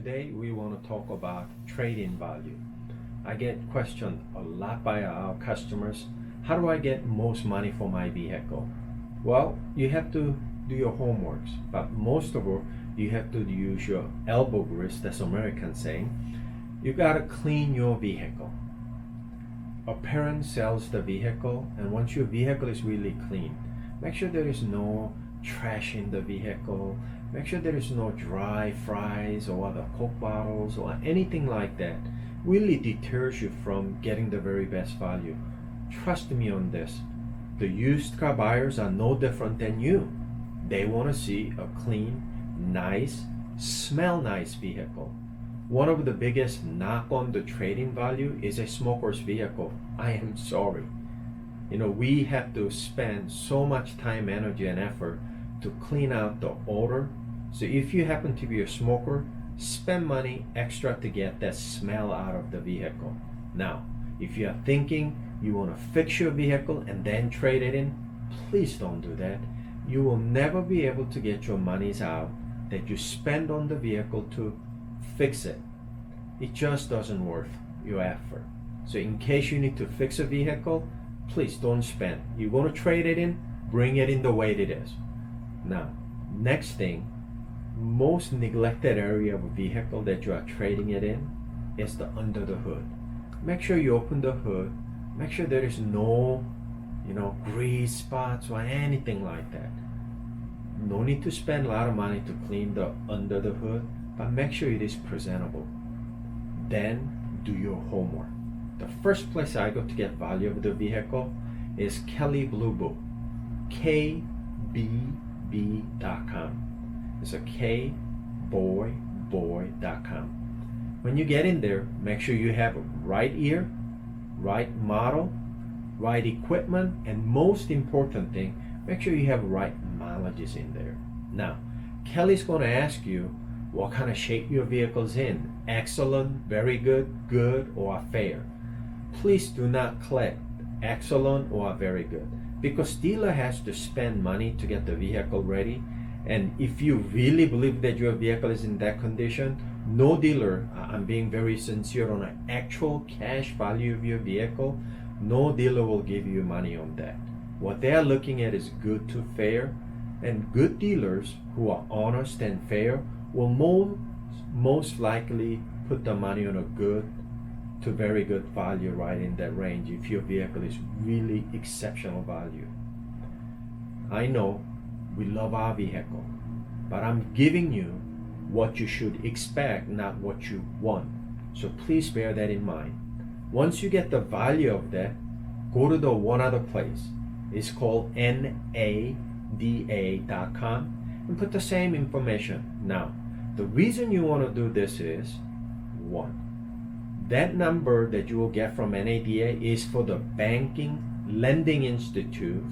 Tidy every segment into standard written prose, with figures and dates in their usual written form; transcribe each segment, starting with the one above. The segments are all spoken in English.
Today we want to talk about trade-in value. I get questioned a lot by our customers. How do I get most money for my vehicle? Well, you have to do your homework, but most of all, you have to use your elbow grease, that's American saying. You gotta clean your vehicle. A parent sells the vehicle, and once your vehicle is really clean, make sure there is no trash in the vehicle. Make sure there is no dry fries or other Coke bottles or anything like that. Really deters you from getting the very best value. Trust me on this. The used car buyers are no different than you. They want to see a clean, nice, smell nice vehicle. One of the biggest knock on the trade-in value is a smoker's vehicle. I am sorry. We have to spend so much time, energy, and effort to clean out the odor. So if you happen to be a smoker, spend money extra to get that smell out of the vehicle. Now, if you are thinking you want to fix your vehicle and then trade it in, please don't do that. You will never be able to get your monies out that you spend on the vehicle to fix it. It just doesn't worth your effort. So in case you need to fix a vehicle, please don't spend. You want to trade it in, bring it in the way it is. Now, next thing, most neglected area of a vehicle that you are trading it in is the under the hood. Make sure you open the hood. Make sure there is no, grease spots or anything like that. No need to spend a lot of money to clean the under the hood, but make sure it is presentable. Then do your homework. The first place I go to get value of the vehicle is Kelley Blue Book, KBB.com. It's a kboy.com. When you get in there, make sure you have right ear, right model, right equipment, and most important thing, make sure you have right mileages in there. Now, Kelly's going to ask you what kind of shape your vehicle's in. Excellent, very good, good, or fair. Please do not click excellent or very good, because dealer has to spend money to get the vehicle ready. And if you really believe that your vehicle is in that condition, no dealer, I'm being very sincere, on an actual cash value of your vehicle, no dealer will give you money on that. What they are looking at is good to fair, and good dealers who are honest and fair will most likely put the money on a good to very good value right in that range if your vehicle is really exceptional value. I know we love our vehicle, but I'm giving you what you should expect, not what you want. So please bear that in mind. Once you get the value of that, go to the one other place. It's called NADA.com and put the same information. Now, the reason you want to do this is, one, that number that you will get from NADA is for the banking lending institute.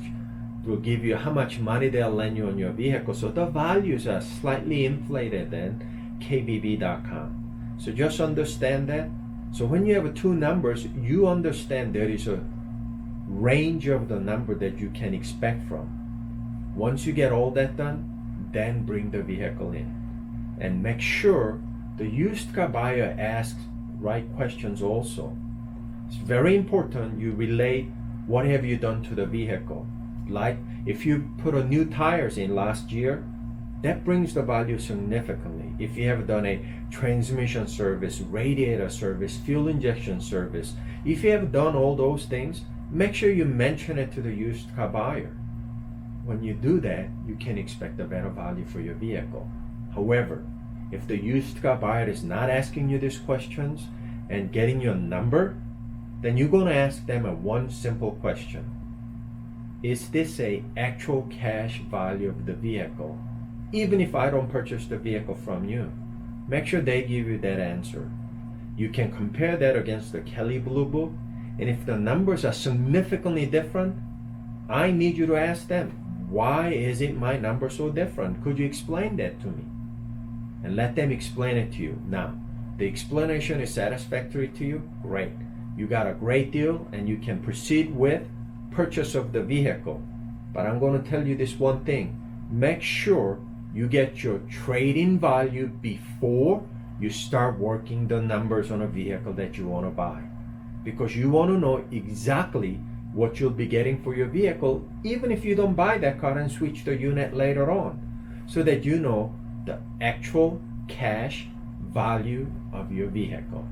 Will give you how much money they'll lend you on your vehicle. So the values are slightly inflated than KBB.com. So just understand that. So when you have two numbers, you understand there is a range of the number that you can expect from. Once you get all that done, then bring the vehicle in. And make sure the used car buyer asks right questions also. It's very important you relate what have you done to the vehicle. Like if you put a new tires in last year, that brings the value significantly. If you have done a transmission service, radiator service, fuel injection service, if you have done all those things, make sure you mention it to the used car buyer. When you do that, you can expect a better value for your vehicle. However, if the used car buyer is not asking you these questions and getting your number, then you're going to ask them a one simple question. Is this a actual cash value of the vehicle? Even if I don't purchase the vehicle from you, make sure they give you that answer. You can compare that against the Kelley Blue Book, and if the numbers are significantly different, I need you to ask them, why is it my number so different? Could you explain that to me? And let them explain it to you. Now, the explanation is satisfactory to you, great. You got a great deal and you can proceed with purchase of the vehicle. But I'm going to tell you this one thing. Make sure you get your trade-in value before you start working the numbers on a vehicle that you want to buy, because you want to know exactly what you'll be getting for your vehicle, even if you don't buy that car and switch the unit later on, so that you know the actual cash value of your vehicle.